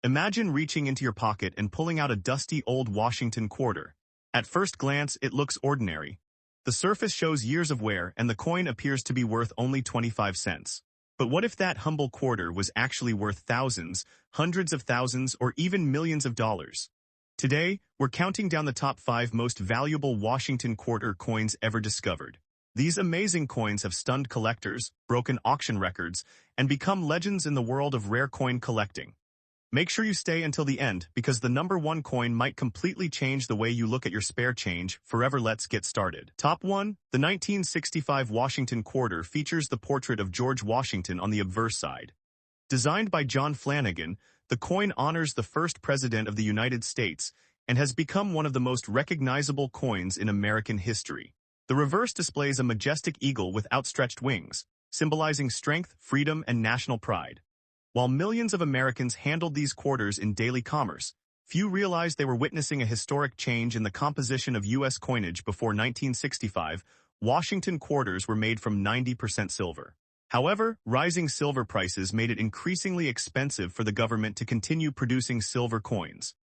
Imagine reaching into your pocket and pulling out a dusty old Washington quarter. At first glance, it looks ordinary. The surface shows years of wear and the coin appears to be worth only 25 cents. But what if that humble quarter was actually worth thousands, hundreds of thousands, or even millions of dollars? Today, we're counting down the top 5 most valuable Washington quarter coins ever discovered. These amazing coins have stunned collectors, broken auction records, and become legends in the world of rare coin collecting. Make sure you stay until the end because the number 1 coin might completely change the way you look at your spare change. Forever, let's get started. Top 1. The 1965 Washington quarter features the portrait of George Washington on the obverse side. Designed by John Flanagan, the coin honors the first president of the United States and has become one of the most recognizable coins in American history. The reverse displays a majestic eagle with outstretched wings, symbolizing strength, freedom, and national pride. While millions of Americans handled these quarters in daily commerce, few realized they were witnessing a historic change in the composition of U.S. coinage. Before 1965, Washington quarters were made from 90% silver. However, rising silver prices made it increasingly expensive for the government to continue producing silver coins.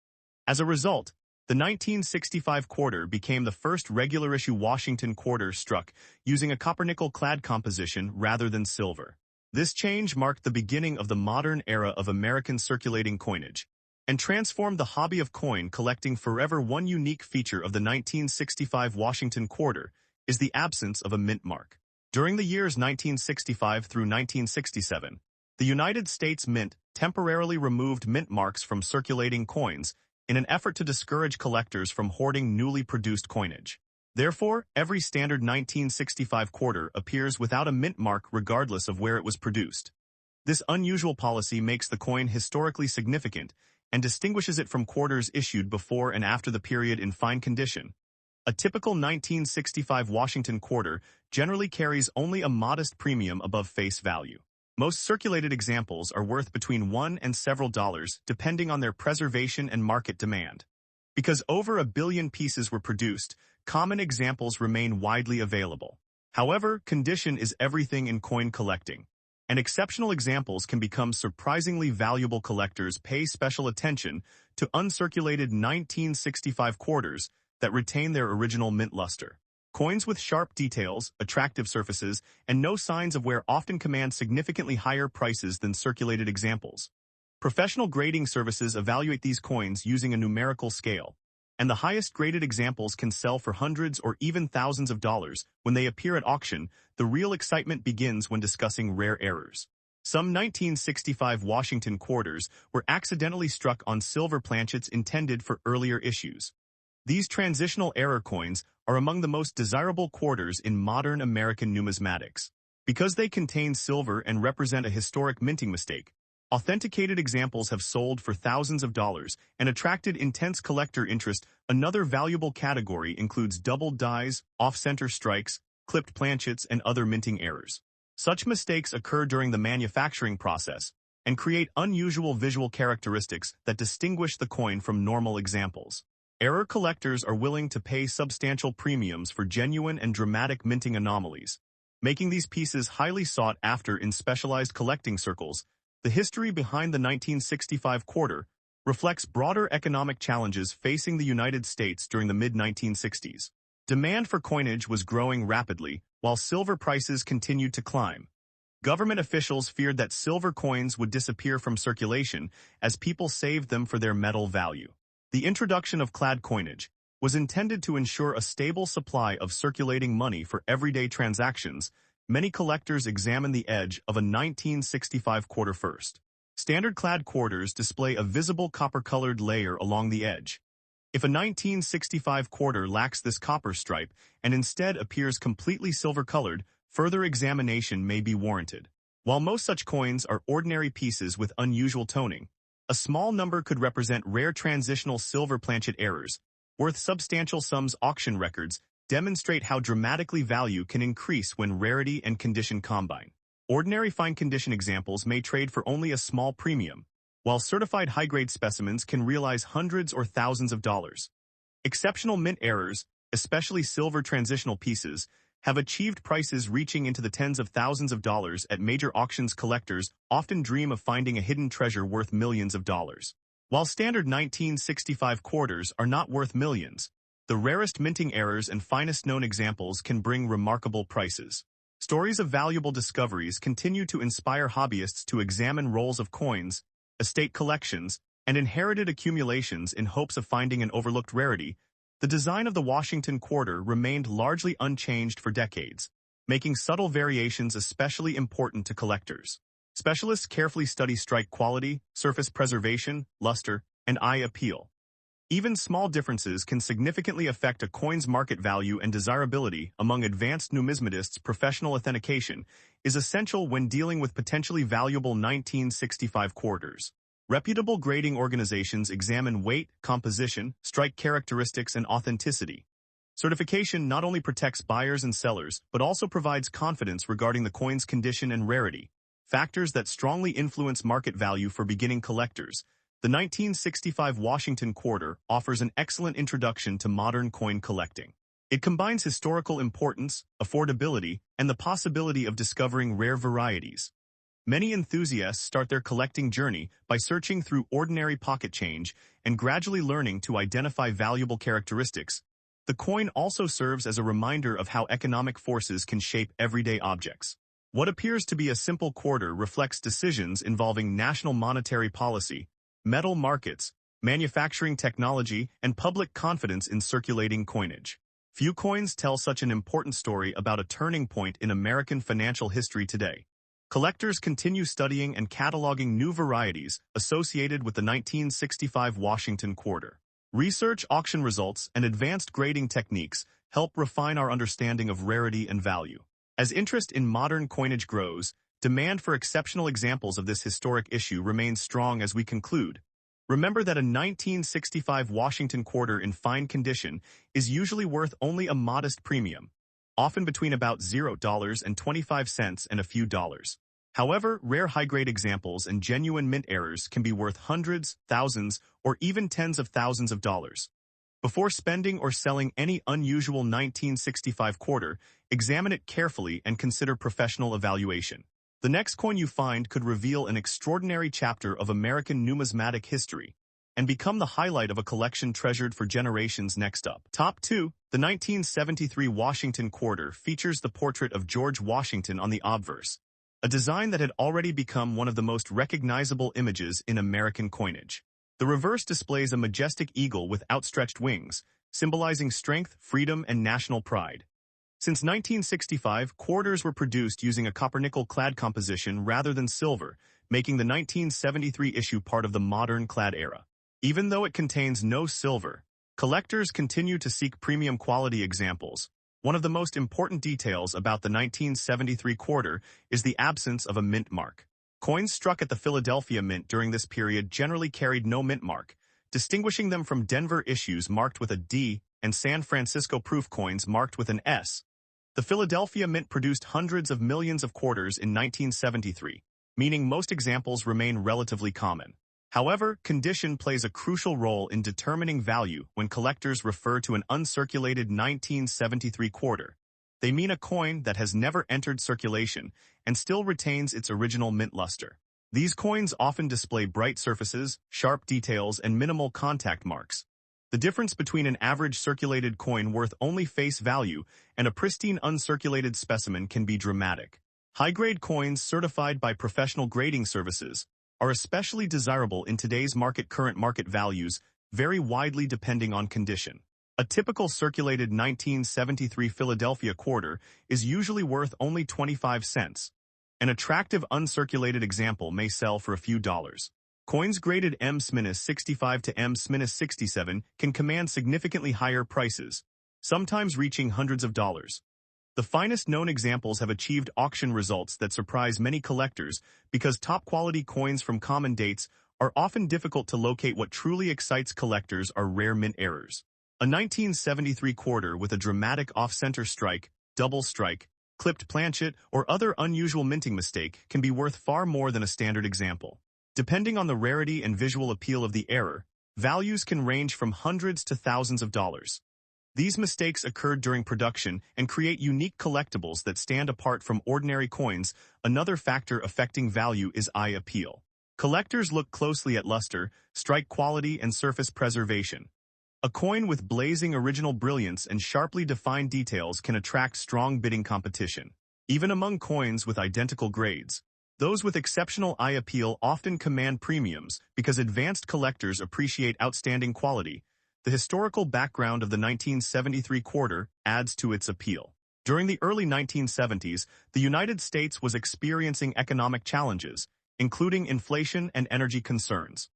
As a result, the 1965 quarter became the first regular-issue Washington quarter struck using a copper-nickel clad composition rather than silver. This change marked the beginning of the modern era of American circulating coinage and transformed the hobby of coin collecting forever. One unique feature of the 1965 Washington quarter is the absence of a mint mark. During the years 1965 through 1967, the United States Mint temporarily removed mint marks from circulating coins in an effort to discourage collectors from hoarding newly produced coinage. Therefore, every standard 1965 quarter appears without a mint mark regardless of where it was produced. This unusual policy makes the coin historically significant and distinguishes it from quarters issued before and after the period in fine condition. A typical 1965 Washington quarter generally carries only a modest premium above face value. Most circulated examples are worth between $1 and several dollars depending on their preservation and market demand. Because over 1 billion pieces were produced, common examples remain widely available. However, condition is everything in coin collecting, and exceptional examples can become surprisingly valuable. Collectors pay special attention to uncirculated 1965 quarters that retain their original mint luster. Coins with sharp details, attractive surfaces, and no signs of wear often command significantly higher prices than circulated examples. Professional grading services evaluate these coins using a numerical scale, and the highest graded examples can sell for hundreds or even thousands of dollars. When they appear at auction, the real excitement begins when discussing rare errors. Some 1965 Washington quarters were accidentally struck on silver planchets intended for earlier issues. These transitional error coins are among the most desirable quarters in modern American numismatics. Because they contain silver and represent a historic minting mistake, authenticated examples have sold for thousands of dollars and attracted intense collector interest. Another valuable category includes doubled dies, off-center strikes, clipped planchets, and other minting errors. Such mistakes occur during the manufacturing process and create unusual visual characteristics that distinguish the coin from normal examples. Error collectors are willing to pay substantial premiums for genuine and dramatic minting anomalies, making these pieces highly sought after in specialized collecting circles. The history behind the 1965 quarter reflects broader economic challenges facing the United States during the mid-1960s. Demand for coinage was growing rapidly, while silver prices continued to climb. Government officials feared that silver coins would disappear from circulation as people saved them for their metal value. The introduction of clad coinage was intended to ensure a stable supply of circulating money for everyday transactions. Many collectors examine the edge of a 1965 quarter first. Standard clad quarters display a visible copper-colored layer along the edge. If a 1965 quarter lacks this copper stripe and instead appears completely silver-colored, further examination may be warranted. While most such coins are ordinary pieces with unusual toning, a small number could represent rare transitional silver planchet errors, worth substantial sums. Auction records demonstrate how dramatically value can increase when rarity and condition combine. Ordinary fine condition examples may trade for only a small premium, while certified high-grade specimens can realize hundreds or thousands of dollars. Exceptional mint errors, especially silver transitional pieces, have achieved prices reaching into the tens of thousands of dollars at major auctions. Collectors often dream of finding a hidden treasure worth millions of dollars. While standard 1965 quarters are not worth millions, the rarest minting errors and finest known examples can bring remarkable prices. Stories of valuable discoveries continue to inspire hobbyists to examine rolls of coins, estate collections, and inherited accumulations in hopes of finding an overlooked rarity. The design of the Washington quarter remained largely unchanged for decades, making subtle variations especially important to collectors. Specialists carefully study strike quality, surface preservation, luster, and eye appeal. Even small differences can significantly affect a coin's market value and desirability. Among advanced numismatists, professional authentication is essential when dealing with potentially valuable 1965 quarters. Reputable grading organizations examine weight, composition, strike characteristics, and authenticity. Certification not only protects buyers and sellers, but also provides confidence regarding the coin's condition and rarity, factors that strongly influence market value for beginning collectors. The 1965 Washington quarter offers an excellent introduction to modern coin collecting. It combines historical importance, affordability, and the possibility of discovering rare varieties. Many enthusiasts start their collecting journey by searching through ordinary pocket change and gradually learning to identify valuable characteristics. The coin also serves as a reminder of how economic forces can shape everyday objects. What appears to be a simple quarter reflects decisions involving national monetary policy, metal markets, manufacturing technology, and public confidence in circulating coinage. Few coins tell such an important story about a turning point in American financial history today. Collectors continue studying and cataloging new varieties associated with the 1965 Washington quarter. Research, auction results, and advanced grading techniques help refine our understanding of rarity and value. As interest in modern coinage grows, demand for exceptional examples of this historic issue remains strong. As we conclude, remember that a 1965 Washington quarter in fine condition is usually worth only a modest premium, often between about $0.25 and a few dollars. However, rare high-grade examples and genuine mint errors can be worth hundreds, thousands, or even tens of thousands of dollars. Before spending or selling any unusual 1965 quarter, examine it carefully and consider professional evaluation. The next coin you find could reveal an extraordinary chapter of American numismatic history and become the highlight of a collection treasured for generations. Next up. Top 2. The 1973 Washington quarter features the portrait of George Washington on the obverse, a design that had already become one of the most recognizable images in American coinage. The reverse displays a majestic eagle with outstretched wings, symbolizing strength, freedom, and national pride. Since 1965, quarters were produced using a copper-nickel clad composition rather than silver, making the 1973 issue part of the modern clad era. Even though it contains no silver, collectors continue to seek premium quality examples. One of the most important details about the 1973 quarter is the absence of a mint mark. Coins struck at the Philadelphia Mint during this period generally carried no mint mark, distinguishing them from Denver issues marked with a D and San Francisco proof coins marked with an S. The Philadelphia Mint produced hundreds of millions of quarters in 1973, meaning most examples remain relatively common. However, condition plays a crucial role in determining value. When collectors refer to an uncirculated 1973 quarter, they mean a coin that has never entered circulation and still retains its original mint luster. These coins often display bright surfaces, sharp details, and minimal contact marks. The difference between an average circulated coin worth only face value and a pristine uncirculated specimen can be dramatic. High-grade coins certified by professional grading services are especially desirable in today's market. Current market values vary widely depending on condition. A typical circulated 1973 Philadelphia quarter is usually worth only 25 cents. An attractive uncirculated example may sell for a few dollars. Coins graded M-65 to M-67 can command significantly higher prices, sometimes reaching hundreds of dollars. The finest known examples have achieved auction results that surprise many collectors because top-quality coins from common dates are often difficult to locate. What truly excites collectors are rare mint errors. A 1973 quarter with a dramatic off-center strike, double strike, clipped planchet, or other unusual minting mistake can be worth far more than a standard example. Depending on the rarity and visual appeal of the error, values can range from hundreds to thousands of dollars. These mistakes occurred during production and create unique collectibles that stand apart from ordinary coins. Another factor affecting value is eye appeal. Collectors look closely at luster, strike quality, and surface preservation. A coin with blazing original brilliance and sharply defined details can attract strong bidding competition. Even among coins with identical grades, those with exceptional eye appeal often command premiums because advanced collectors appreciate outstanding quality. The historical background of the 1973 quarter adds to its appeal. During the early 1970s, the United States was experiencing economic challenges, including inflation and energy concerns.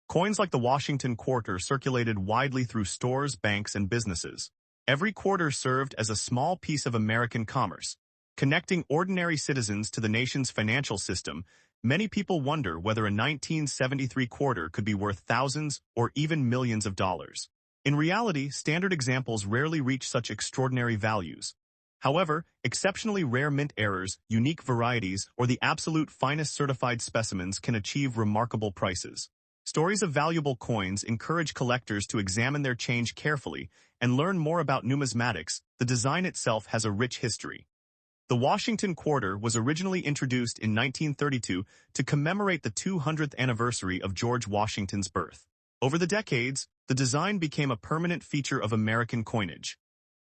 Coins like the Washington quarter circulated widely through stores, banks, and businesses. Every quarter served as a small piece of American commerce. Connecting ordinary citizens to the nation's financial system, many people wonder whether a 1973 quarter could be worth thousands or even millions of dollars. In reality, standard examples rarely reach such extraordinary values. However, exceptionally rare mint errors, unique varieties, or the absolute finest certified specimens can achieve remarkable prices. Stories of valuable coins encourage collectors to examine their change carefully and learn more about numismatics. The design itself has a rich history. The Washington quarter was originally introduced in 1932 to commemorate the 200th anniversary of George Washington's birth. Over the decades, the design became a permanent feature of American coinage.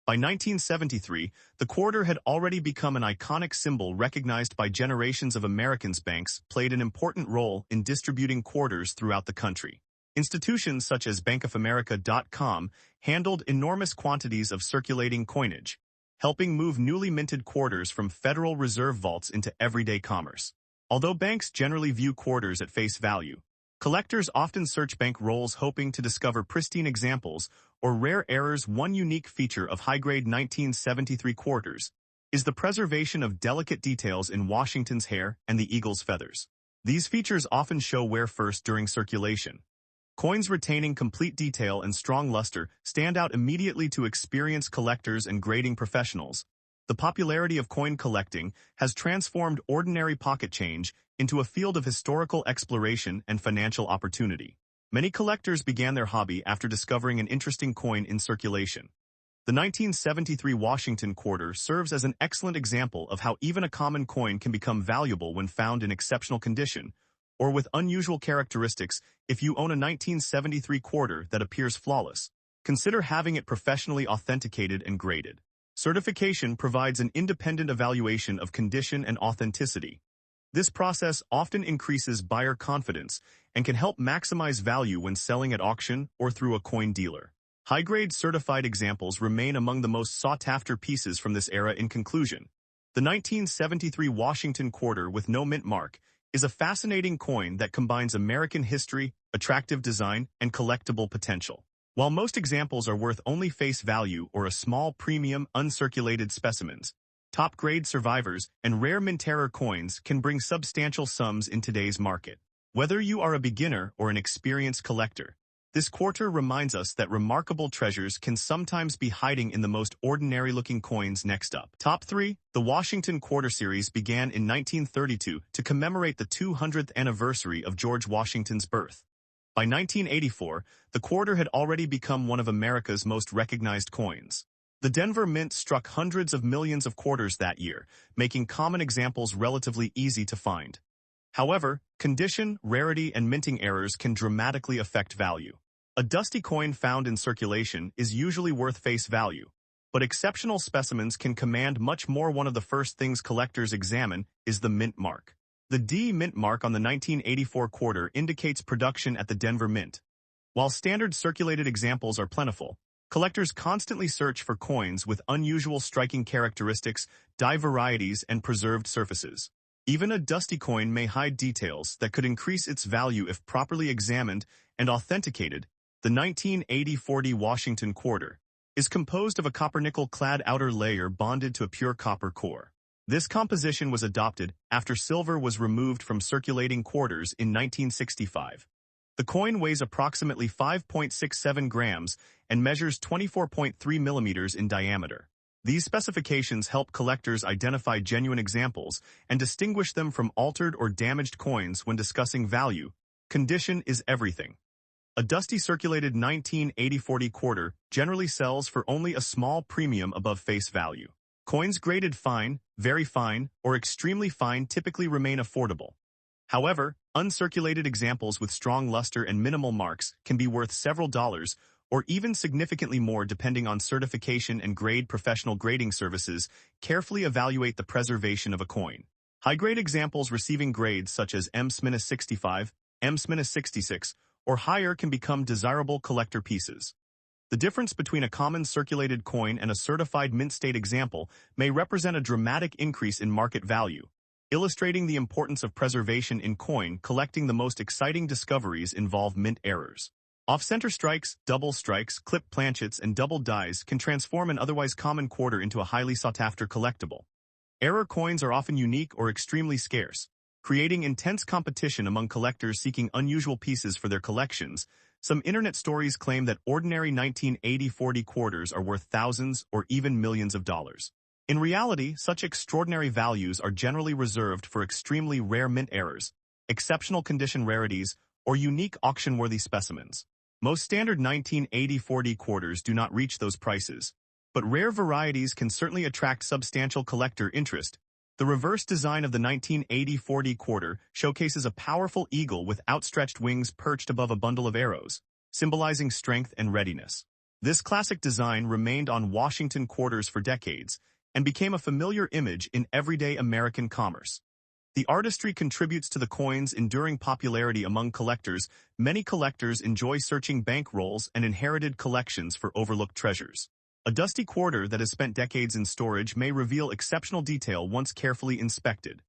By 1973, the quarter had already become an iconic symbol recognized by generations of Americans. Banks played an important role in distributing quarters throughout the country. Institutions such as bankofamerica.com handled enormous quantities of circulating coinage, helping move newly minted quarters from Federal Reserve vaults into everyday commerce. Although banks generally view quarters at face value, collectors often search bank rolls hoping to discover pristine examples or rare errors. One unique feature of high-grade 1973 quarters is the preservation of delicate details in Washington's hair and the eagle's feathers. These features often show wear first during circulation. Coins retaining complete detail and strong luster stand out immediately to experienced collectors and grading professionals. The popularity of coin collecting has transformed ordinary pocket change into a field of historical exploration and financial opportunity. Many collectors began their hobby after discovering an interesting coin in circulation. The 1973 Washington quarter serves as an excellent example of how even a common coin can become valuable when found in exceptional condition or with unusual characteristics. If you own a 1973 quarter that appears flawless, consider having it professionally authenticated and graded. Certification provides an independent evaluation of condition and authenticity. This process often increases buyer confidence and can help maximize value when selling at auction or through a coin dealer. High-grade certified examples remain among the most sought-after pieces from this era. In conclusion, the 1973 Washington quarter with no mint mark is a fascinating coin that combines American history, attractive design, and collectible potential. While most examples are worth only face value or a small premium uncirculated specimens, top-grade survivors and rare mint error coins can bring substantial sums in today's market. Whether you are a beginner or an experienced collector, this quarter reminds us that remarkable treasures can sometimes be hiding in the most ordinary-looking coins. Next up. Top 3. The Washington Quarter Series began in 1932 to commemorate the 200th anniversary of George Washington's birth. By 1984, the quarter had already become one of America's most recognized coins. The Denver Mint struck hundreds of millions of quarters that year, making common examples relatively easy to find. However, condition, rarity, and minting errors can dramatically affect value. A dusty coin found in circulation is usually worth face value, but exceptional specimens can command much more. One of the first things collectors examine is the mint mark. The D mint mark on the 1984 quarter indicates production at the Denver Mint. While standard circulated examples are plentiful, collectors constantly search for coins with unusual striking characteristics, die varieties, and preserved surfaces. Even a dusty coin may hide details that could increase its value if properly examined and authenticated. The 1980-40 Washington quarter is composed of a copper-nickel-clad outer layer bonded to a pure copper core. This composition was adopted after silver was removed from circulating quarters in 1965. The coin weighs approximately 5.67 grams and measures 24.3 millimeters in diameter. These specifications help collectors identify genuine examples and distinguish them from altered or damaged coins when discussing value. Condition is everything. A dusty circulated 1980-40 quarter generally sells for only a small premium above face value. Coins graded fine, very fine, or extremely fine typically remain affordable. However, Uncirculated examples with strong luster and minimal marks can be worth several dollars, or even significantly more depending on certification and grade. Professional grading services carefully evaluate the preservation of a coin. High-grade examples receiving grades such as M-65, M-66, or higher can become desirable collector pieces. The difference between a common circulated coin and a certified mint state example may represent a dramatic increase in market value, illustrating the importance of preservation in coin collecting. The most exciting discoveries involve mint errors. Off-center strikes, double strikes, clipped planchets, and double dies can transform an otherwise common quarter into a highly sought-after collectible. Error coins are often unique or extremely scarce, creating intense competition among collectors seeking unusual pieces for their collections. Some internet stories claim that ordinary 1980-40 quarters are worth thousands or even millions of dollars. In reality, such extraordinary values are generally reserved for extremely rare mint errors, exceptional condition rarities, or unique auction-worthy specimens. Most standard 1980-40 quarters do not reach those prices, but rare varieties can certainly attract substantial collector interest. The reverse design of the 1980-40 quarter showcases a powerful eagle with outstretched wings perched above a bundle of arrows, symbolizing strength and readiness. This classic design remained on Washington quarters for decades, and became a familiar image in everyday American commerce. The artistry contributes to the coin's enduring popularity among collectors. Many collectors enjoy searching bank rolls and inherited collections for overlooked treasures. A dusty quarter that has spent decades in storage may reveal exceptional detail once carefully inspected.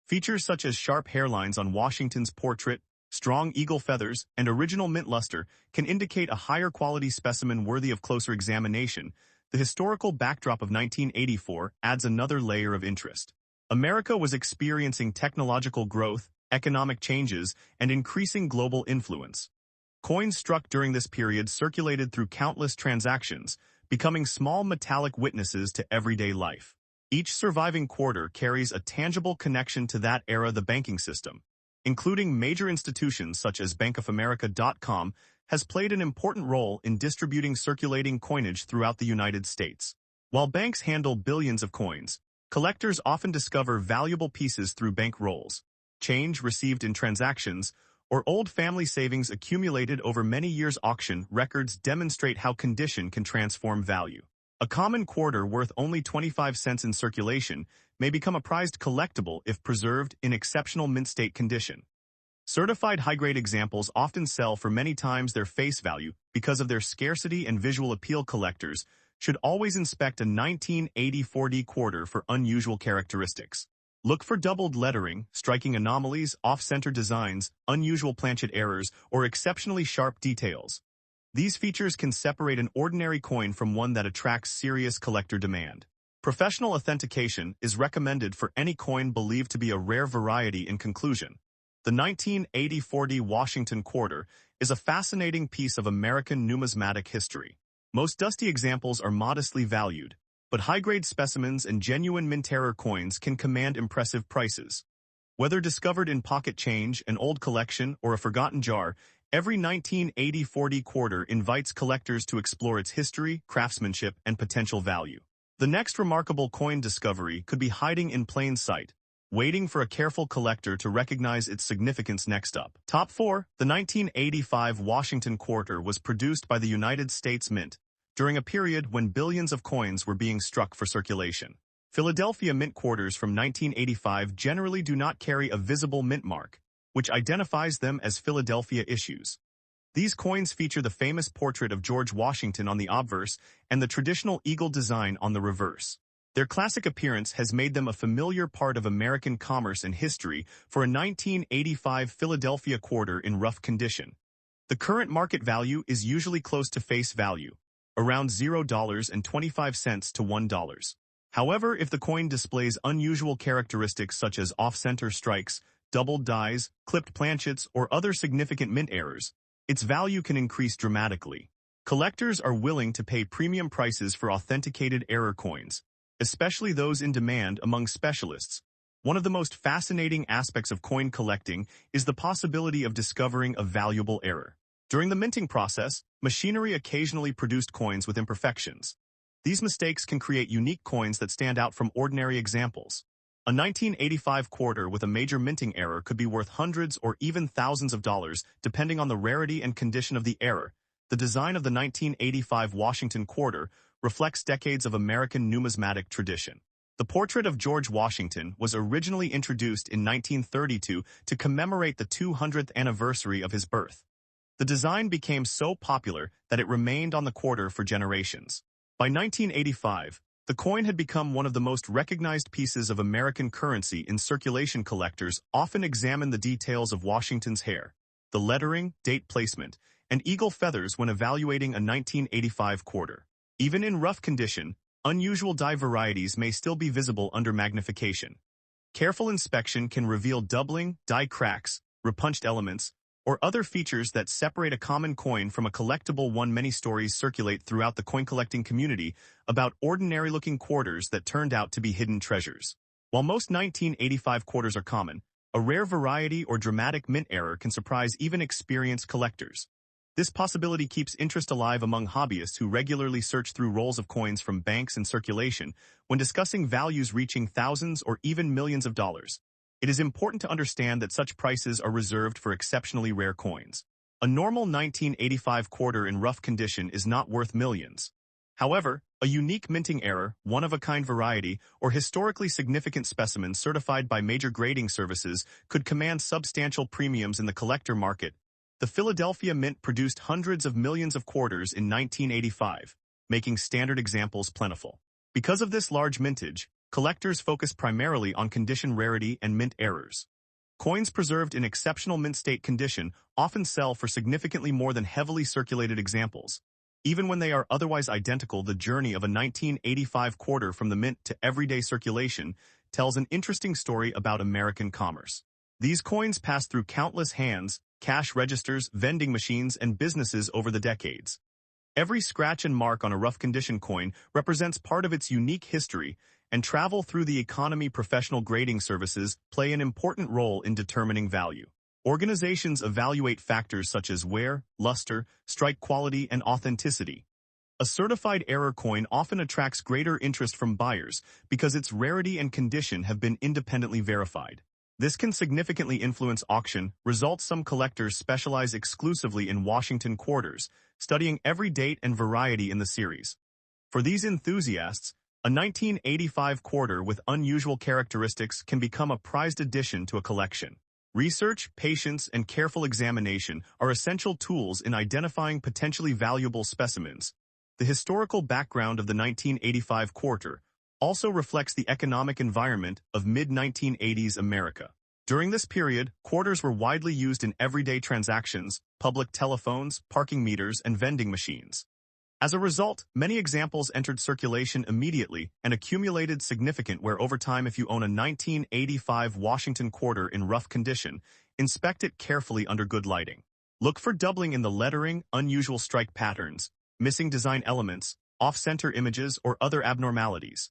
Features such as sharp hairlines on Washington's portrait, strong eagle feathers, and original mint luster can indicate a higher quality specimen worthy of closer examination. The historical backdrop of 1984 adds another layer of interest. America was experiencing technological growth, economic changes, and increasing global influence. Coins struck during this period circulated through countless transactions, becoming small metallic witnesses to everyday life. Each surviving quarter carries a tangible connection to that era. The banking system, including major institutions such as bankofamerica.com, has played an important role in distributing circulating coinage throughout the United States. While banks handle billions of coins, collectors often discover valuable pieces through bank rolls, change received in transactions, or old family savings accumulated over many years. Auction records demonstrate how condition can transform value. A common quarter worth only 25 cents in circulation may become a prized collectible if preserved in exceptional mint state condition. Certified high-grade examples often sell for many times their face value because of their scarcity and visual appeal. Collectors should always inspect a 1980-40 quarter for unusual characteristics. Look for doubled lettering, striking anomalies, off-center designs, unusual planchet errors, or exceptionally sharp details. These features can separate an ordinary coin from one that attracts serious collector demand. Professional authentication is recommended for any coin believed to be a rare variety. In conclusion, the 1980-40 Washington quarter is a fascinating piece of American numismatic history. Most dusty examples are modestly valued, but high-grade specimens and genuine mint-error coins can command impressive prices. Whether discovered in pocket change, an old collection, or a forgotten jar, every 1980-40 quarter invites collectors to explore its history, craftsmanship, and potential value. The next remarkable coin discovery could be hiding in plain sight, waiting for a careful collector to recognize its significance. Next up. Top 4. The 1985 Washington quarter was produced by the United States Mint during a period when billions of coins were being struck for circulation. Philadelphia mint quarters from 1985 generally do not carry a visible mint mark, which identifies them as Philadelphia issues. These coins feature the famous portrait of George Washington on the obverse and the traditional eagle design on the reverse. Their classic appearance has made them a familiar part of American commerce and history. For a 1985 Philadelphia quarter in rough condition, the current market value is usually close to face value, around $0.25 to $1. However, if the coin displays unusual characteristics such as off-center strikes, doubled dies, clipped planchets, or other significant mint errors, its value can increase dramatically. Collectors are willing to pay premium prices for authenticated error coins, especially those in demand among specialists. One of the most fascinating aspects of coin collecting is the possibility of discovering a valuable error. During the minting process, machinery occasionally produced coins with imperfections. These mistakes can create unique coins that stand out from ordinary examples. A 1985 quarter with a major minting error could be worth hundreds or even thousands of dollars, depending on the rarity and condition of the error. The design of the 1985 Washington quarter reflects decades of American numismatic tradition. The portrait of George Washington was originally introduced in 1932 to commemorate the 200th anniversary of his birth. The design became so popular that it remained on the quarter for generations. By 1985, the coin had become one of the most recognized pieces of American currency in circulation. Collectors often examine the details of Washington's hair, the lettering, date placement, and eagle feathers when evaluating a 1985 quarter. Even in rough condition, unusual die varieties may still be visible under magnification. Careful inspection can reveal doubling, die cracks, repunched elements, or other features that separate a common coin from a collectible one. Many stories circulate throughout the coin-collecting community about ordinary-looking quarters that turned out to be hidden treasures. While most 1985 quarters are common, a rare variety or dramatic mint error can surprise even experienced collectors. This possibility keeps interest alive among hobbyists who regularly search through rolls of coins from banks in circulation when discussing values reaching thousands or even millions of dollars. It is important to understand that such prices are reserved for exceptionally rare coins. A normal 1985 quarter in rough condition is not worth millions. However, a unique minting error, one-of-a-kind variety, or historically significant specimen certified by major grading services could command substantial premiums in the collector market. The Philadelphia Mint produced hundreds of millions of quarters in 1985, making standard examples plentiful. Because of this large mintage, collectors focus primarily on condition rarity and mint errors. Coins preserved in exceptional mint state condition often sell for significantly more than heavily circulated examples. Even when they are otherwise identical, the journey of a 1985 quarter from the mint to everyday circulation tells an interesting story about American commerce. These coins passed through countless hands, cash registers, vending machines, and businesses over the decades. Every scratch and mark on a rough condition coin represents part of its unique history, and travel through the economy. Professional grading services play an important role in determining value. Organizations evaluate factors such as wear, luster, strike quality, and authenticity. A certified error coin often attracts greater interest from buyers because its rarity and condition have been independently verified. This can significantly influence auction results. Some collectors specialize exclusively in Washington quarters, studying every date and variety in the series. For these enthusiasts, a 1985 quarter with unusual characteristics can become a prized addition to a collection. Research, patience, and careful examination are essential tools in identifying potentially valuable specimens. The historical background of the 1985 quarter also reflects the economic environment of mid-1980s America. During this period, quarters were widely used in everyday transactions, public telephones, parking meters, and vending machines. As a result, many examples entered circulation immediately and accumulated significant wear over time. If you own a 1985 Washington quarter in rough condition, inspect it carefully under good lighting. Look for doubling in the lettering, unusual strike patterns, missing design elements, off-center images, or other abnormalities.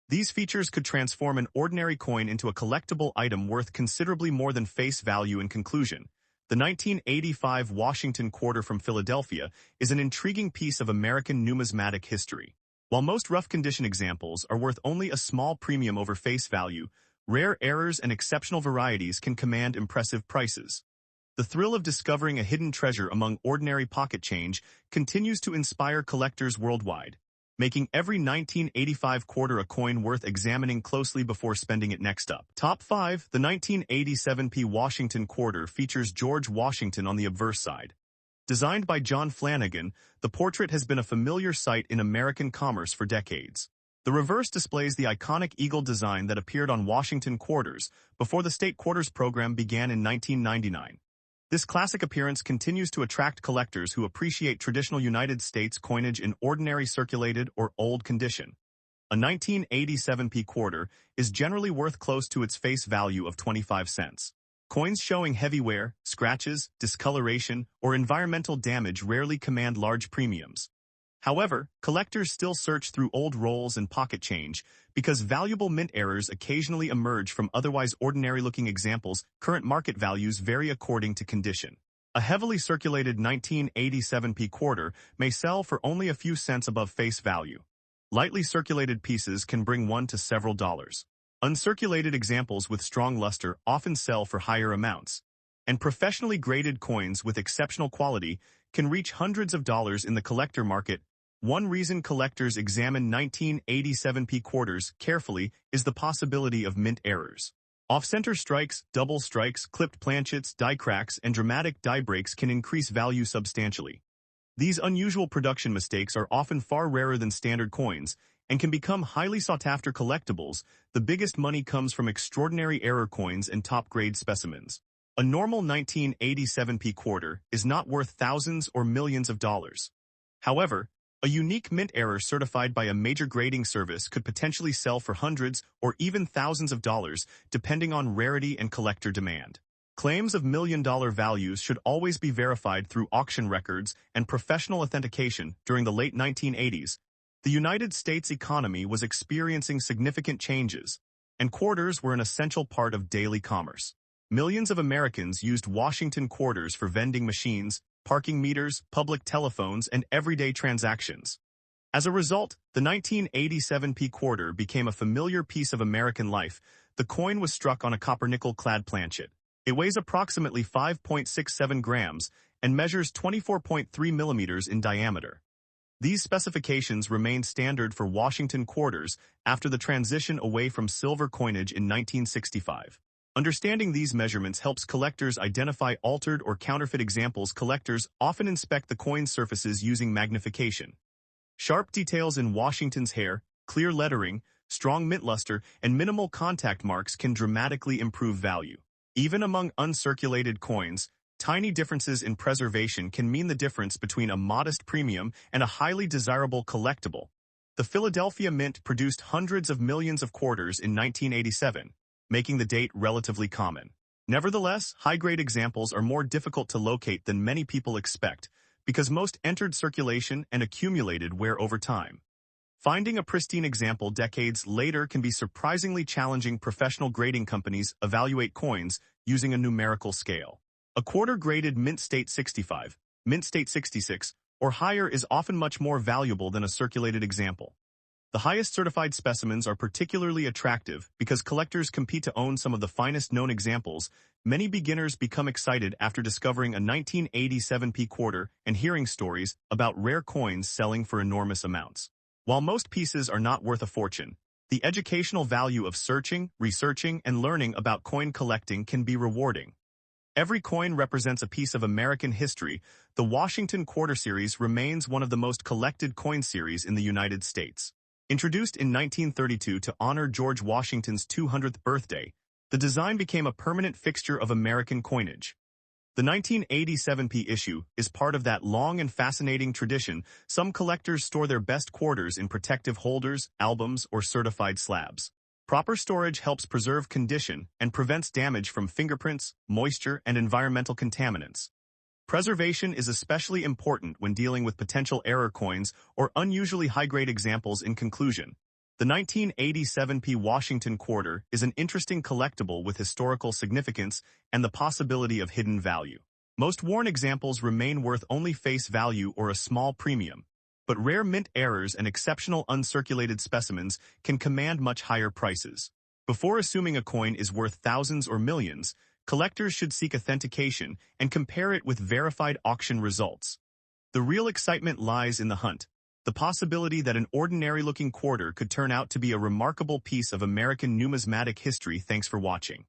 These features could transform an ordinary coin into a collectible item worth considerably more than face value. In conclusion, the 1985 Washington quarter from Philadelphia is an intriguing piece of American numismatic history. While most rough condition examples are worth only a small premium over face value, rare errors and exceptional varieties can command impressive prices. The thrill of discovering a hidden treasure among ordinary pocket change continues to inspire collectors worldwide, making every 1985 quarter a coin worth examining closely before spending it. Next up. Top 5. The 1987 Washington quarter features George Washington on the obverse side. Designed by John Flanagan, the portrait has been a familiar sight in American commerce for decades. The reverse displays the iconic eagle design that appeared on Washington quarters before the state quarters program began in 1999. This classic appearance continues to attract collectors who appreciate traditional United States coinage in ordinary circulated or old condition. A 1987 quarter is generally worth close to its face value of 25 cents. Coins showing heavy wear, scratches, discoloration, or environmental damage rarely command large premiums. However, collectors still search through old rolls and pocket change because valuable mint errors occasionally emerge from otherwise ordinary-looking examples. Current market values vary according to condition. A heavily circulated 1987 quarter may sell for only a few cents above face value. Lightly circulated pieces can bring $1 to several dollars. Uncirculated examples with strong luster often sell for higher amounts, and professionally graded coins with exceptional quality can reach hundreds of dollars in the collector market. One reason collectors examine 1987p quarters carefully is the possibility of mint errors. Off-center strikes, double strikes, clipped planchets, die cracks, and dramatic die breaks can increase value substantially. These unusual production mistakes are often far rarer than standard coins and can become highly sought-after collectibles. The biggest money comes from extraordinary error coins and top-grade specimens. A normal 1987p quarter is not worth thousands or millions of dollars. However, a unique mint error certified by a major grading service could potentially sell for hundreds or even thousands of dollars, depending on rarity and collector demand. Claims of million-dollar values should always be verified through auction records and professional authentication. During the late 1980s, the United States economy was experiencing significant changes, and quarters were an essential part of daily commerce. Millions of Americans used Washington quarters for vending machines, parking meters, public telephones, and everyday transactions. As a result, the 1987p quarter became a familiar piece of American life. The coin was struck on a copper-nickel-clad planchet. It weighs approximately 5.67 grams and measures 24.3 millimeters in diameter. These specifications remained standard for Washington quarters after the transition away from silver coinage in 1965. Understanding these measurements helps collectors identify altered or counterfeit examples. Collectors often inspect the coin's surfaces using magnification. Sharp details in Washington's hair, clear lettering, strong mint luster, and minimal contact marks can dramatically improve value. Even among uncirculated coins, tiny differences in preservation can mean the difference between a modest premium and a highly desirable collectible. The Philadelphia Mint produced hundreds of millions of quarters in 1987, making the date relatively common. Nevertheless, high-grade examples are more difficult to locate than many people expect, because most entered circulation and accumulated wear over time. Finding a pristine example decades later can be surprisingly challenging. Professional grading companies evaluate coins using a numerical scale. A quarter graded mint state 65, mint state 66, or higher is often much more valuable than a circulated example. The highest certified specimens are particularly attractive because collectors compete to own some of the finest known examples. Many beginners become excited after discovering a 1987p quarter and hearing stories about rare coins selling for enormous amounts. While most pieces are not worth a fortune, the educational value of searching, researching, and learning about coin collecting can be rewarding. Every coin represents a piece of American history. The Washington Quarter Series remains one of the most collected coin series in the United States. Introduced in 1932 to honor George Washington's 200th birthday, the design became a permanent fixture of American coinage. The 1987p issue is part of that long and fascinating tradition. Some collectors store their best quarters in protective holders, albums, or certified slabs. Proper storage helps preserve condition and prevents damage from fingerprints, moisture, and environmental contaminants. Preservation is especially important when dealing with potential error coins or unusually high-grade examples. In conclusion, the 1987p Washington quarter is an interesting collectible with historical significance and the possibility of hidden value. Most worn examples remain worth only face value or a small premium, but rare mint errors and exceptional uncirculated specimens can command much higher prices. Before assuming a coin is worth thousands or millions, collectors should seek authentication and compare it with verified auction results. The real excitement lies in the hunt, the possibility that an ordinary-looking quarter could turn out to be a remarkable piece of American numismatic history. Thanks for watching.